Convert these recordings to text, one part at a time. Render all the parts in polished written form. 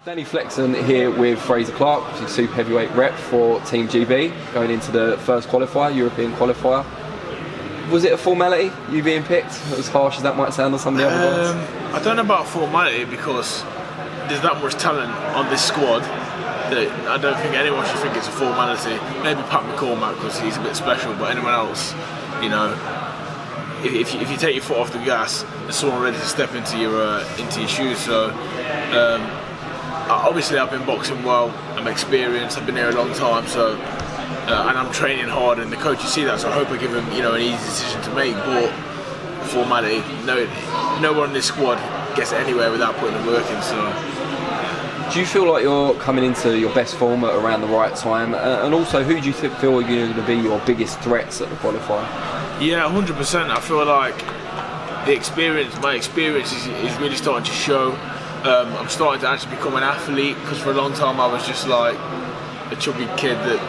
Danny Flexen here with Frazer Clarke, which is super heavyweight rep for Team GB, going into the first qualifier, European qualifier. Was it a formality, you being picked, as harsh as that might sound on some of the other guys? I don't know about formality because there's that much talent on this squad that I don't think anyone should think it's a formality. Maybe Pat McCormack because he's a bit special, but anyone else, you know, if you take your foot off the gas, there's someone ready to step into your shoes. So obviously I've been boxing well, I'm experienced, I've been here a long time, so and I'm training hard, and the coaches see that, so I hope I give them, you know, an easy decision to make. But formality, no one in this squad gets anywhere without putting the work in. So do you feel like you're coming into your best form at around the right time? And also, who do you feel are going to be your biggest threats at the qualifier? Yeah, 100%. I feel like my experience is really starting to show. I'm starting to actually become an athlete, because for a long time I was just like a chubby kid that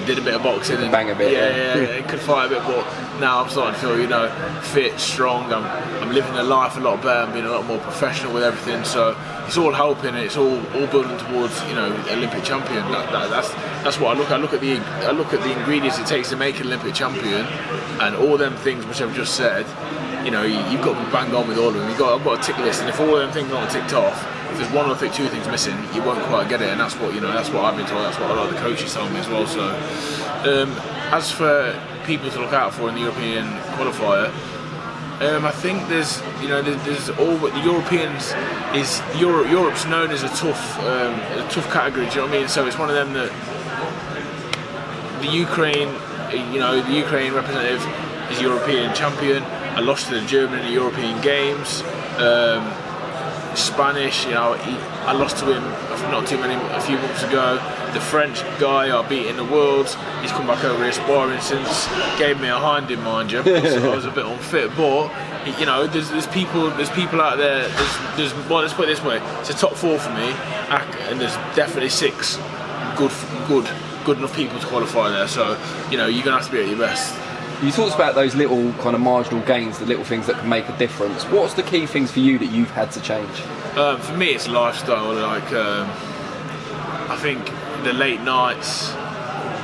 did a bit of boxing and bang a bit, yeah, could fight a bit, but now I'm starting to feel, you know, fit, strong. I'm living the life a lot better, I'm being a lot more professional with everything, so it's all helping, it's all building towards, you know, Olympic champion. That's what I look at. I look at the ingredients it takes to make an Olympic champion, and all them things which I've just said. You know, you've got to bang on with all of them. I've got a tick list, and if all of them things aren't ticked off, if there's one or two things missing, you won't quite get it. And that's what, you know, that's what I've been told. That's what a lot of the coaches tell me as well. So, as for people to look out for in the European qualifier, I think there's all the Europeans is Europe's known as a tough category. Do you know what I mean? So it's one of them that the Ukraine representative is European champion. I lost to the German in the European Games. Spanish, you know, I lost to him a few months ago. The French guy I beat in the Worlds, he's come back over here sparring since, gave me a hind in, mind you, because I was a bit unfit. But you know, there's people out there. Well, let's put it this way: it's a top 4 for me, and there's definitely 6 good enough people to qualify there. So you know, you're gonna have to be at your best. You talked about those little kind of marginal gains, the little things that can make a difference. What's the key things for you that you've had to change? For me, it's lifestyle. Like I think the late nights.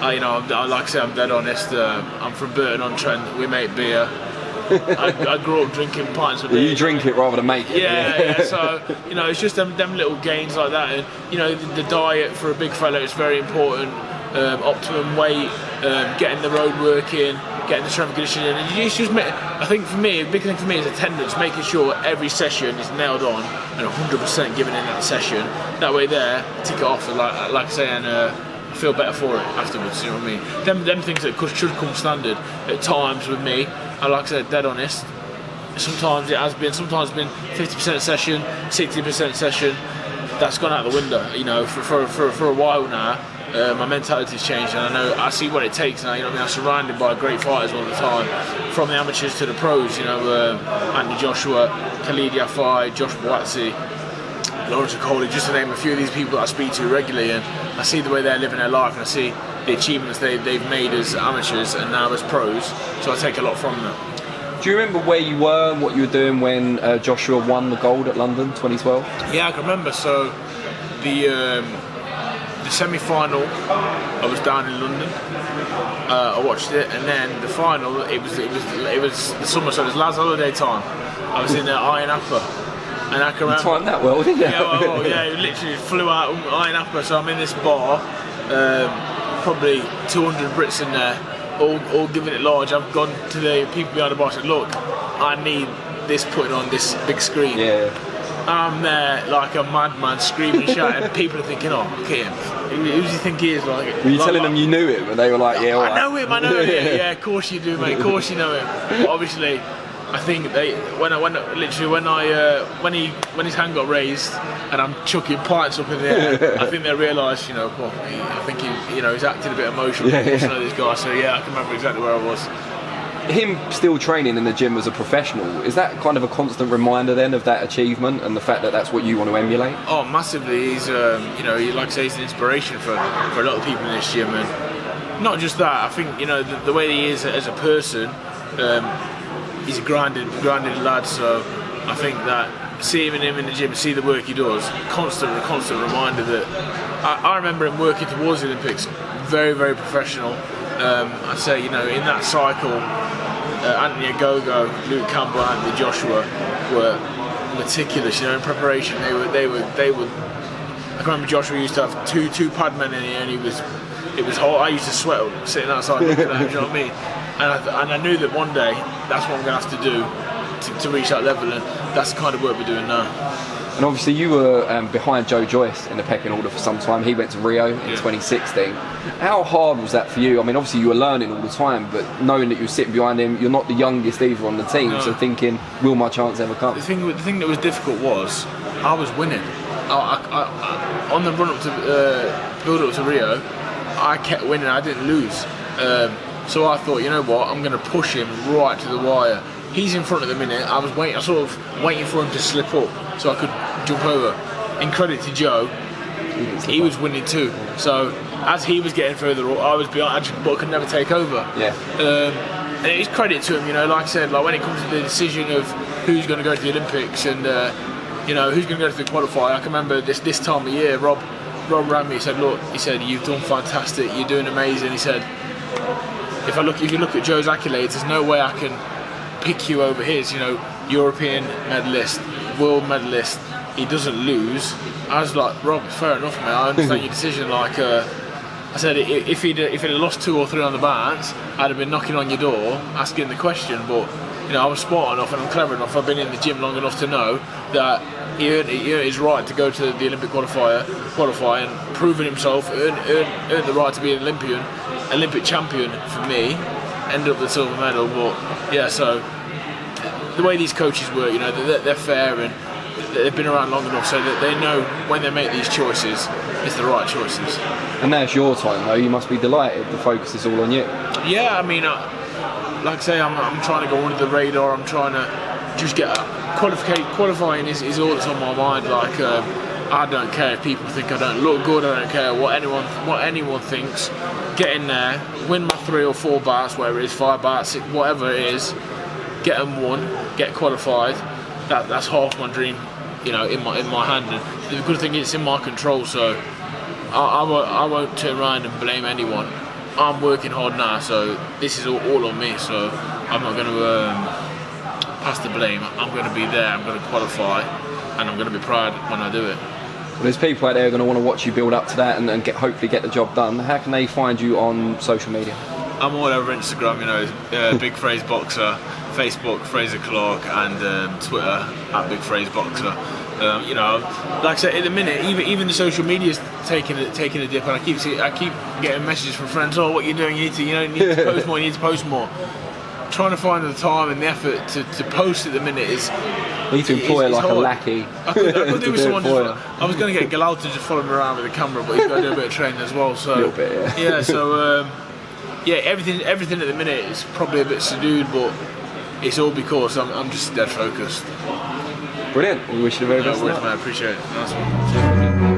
Like I say, I'm dead honest. I'm from Burton-on-Trent. We make beer. I grew up drinking pints of beer. You drink it rather than make it. Yeah. So you know, it's just them little gains like that. And you know, the diet for a big fella is very important. Optimum weight, getting the road work in, getting the strength and conditioning in. And it's just, I think for me, a big thing for me is attendance, making sure every session is nailed on and 100% given in that session. That way there, tick it off, like I say, and I feel better for it afterwards, you know what I mean? Them things that should come standard at times with me, and like I said, dead honest, sometimes it's been 50% session, 60% session. That's gone out the window, you know, for a while now. My mentality's changed, and I see what it takes now. You know what I mean? I'm surrounded by great fighters all the time, from the amateurs to the pros. You know, Andy Joshua, Khalid Yafai, Josh Boazzi, Lawrence Okoli, just to name a few of these people that I speak to regularly, and I see the way they're living their life, and I see the achievements they've made as amateurs and now as pros. So I take a lot from them. Do you remember where you were and what you were doing when Joshua won the gold at London 2012? Yeah, I can remember. So the semi-final, I was down in London. I watched it, and then the final, it was the summer, so it was last holiday time. I was in Iron Upper, and I can remember. You timed that well, didn't you? Yeah, it literally flew out Iron Upper. So I'm in this bar, probably 200 Brits in there, all giving it large. I've gone to the people behind the bar and said, look, I need this putting on this big screen. Yeah. I'm there like a madman, screaming, shouting. People are thinking, "Oh, look at him. Who does he think he is?" Like, were you telling them you knew him, and they were like, "Yeah, all right. I know him. Yeah, of course you do, mate. Of course you know him." But obviously, I think when his hand got raised, and I'm chucking pints up in the air, I think they realised, you know, well, I think he's acting a bit emotional. Yeah. To know this guy. So yeah, I can remember exactly where I was. Him still training in the gym as a professional, is that kind of a constant reminder then of that achievement and the fact that that's what you want to emulate? Oh, massively. He's like I say, he's an inspiration for a lot of people in this gym, and not just that. I think, you know, the way he is as a person, he's a grounded lad. So I think that see him in the gym, see the work he does, constant reminder that I remember him working towards the Olympics, very, very professional. I'd say, in that cycle, Anthony Agogo, Luke Campbell, Anthony Joshua were meticulous. In preparation, they were. I can remember Joshua used to have two pad men in here, and it was hot. I used to sweat sitting outside looking at him. Do you know what I mean? And I knew that one day that's what I'm going to have to do to reach that level, and that's the kind of work we're doing now. And obviously you were behind Joe Joyce in the pecking order for some time. He went to Rio in 2016. How hard was that for you? I mean, obviously you were learning all the time, but knowing that you were sitting behind him, you're not the youngest either on the team, so thinking, will my chance ever come? The thing that was difficult was, I was winning. On the run up to build up to Rio, I kept winning. I didn't lose. So I thought, you know what, I'm going to push him right to the wire. He's in front at the minute. I was sort of waiting for him to slip up so I could jump over. In credit to Joe, he was winning too. So as he was getting further up, I was behind, but I could never take over. Yeah. And it's credit to him, like I said, when it comes to the decision of who's going to go to the Olympics and who's going to go to the qualifier. I can remember this time of year, Rob rang me. He said, look, you've done fantastic. You're doing amazing. He said, if you look at Joe's accolades, there's no way I can pick you over his. European medalist, world medalist. He doesn't lose. I was like, Rob, fair enough, mate. I understand your decision. I said, if he'd lost 2 or 3 on the balance, I'd have been knocking on your door asking the question. But I was smart enough and I'm clever enough. I've been in the gym long enough to know that he earned his right to go to the Olympic qualify and proving himself, earned the right to be an Olympic champion for me. Ended up with the silver medal. But yeah, so the way these coaches work, they're fair and they've been around long enough so that they know when they make these choices, it's the right choices. And now it's your time though, you must be delighted, the focus is all on you. Yeah, I mean, like I say, I'm trying to go under the radar, I'm trying to just get qualifying is all that's on my mind. I don't care if people think I don't look good, I don't care what anyone thinks. Get in there, win my 3 or 4 bats, whether it's 5 bats, 6, whatever it is, get them won, get qualified. That's half my dream, in my hand. And the good thing is it's in my control, so I won't turn around and blame anyone. I'm working hard now, so this is all on me. So I'm not going to pass the blame. I'm going to be there. I'm going to qualify, and I'm going to be proud when I do it. Well, there's people out there going to want to watch you build up to that and hopefully get the job done. How can they find you on social media? I'm all over Instagram, Big Frazer Boxer, Facebook Frazer Clarke, and Twitter @Big Frazer Boxer. Like I said, at the minute, even the social media's taking a dip, and I keep getting messages from friends. Oh, what you're doing? You need to post more. You need to post more. Trying to find the time and the effort to post at the minute is. You need to employ a lackey. I could do with someone. I was going to get Galal to just follow me around with a camera, but he's got to do a bit of training as well. So a little bit, yeah. Yeah. So everything at the minute is probably a bit subdued, but it's all because I'm just dead focused. Brilliant. We wish you the very best. I appreciate it. Nice one.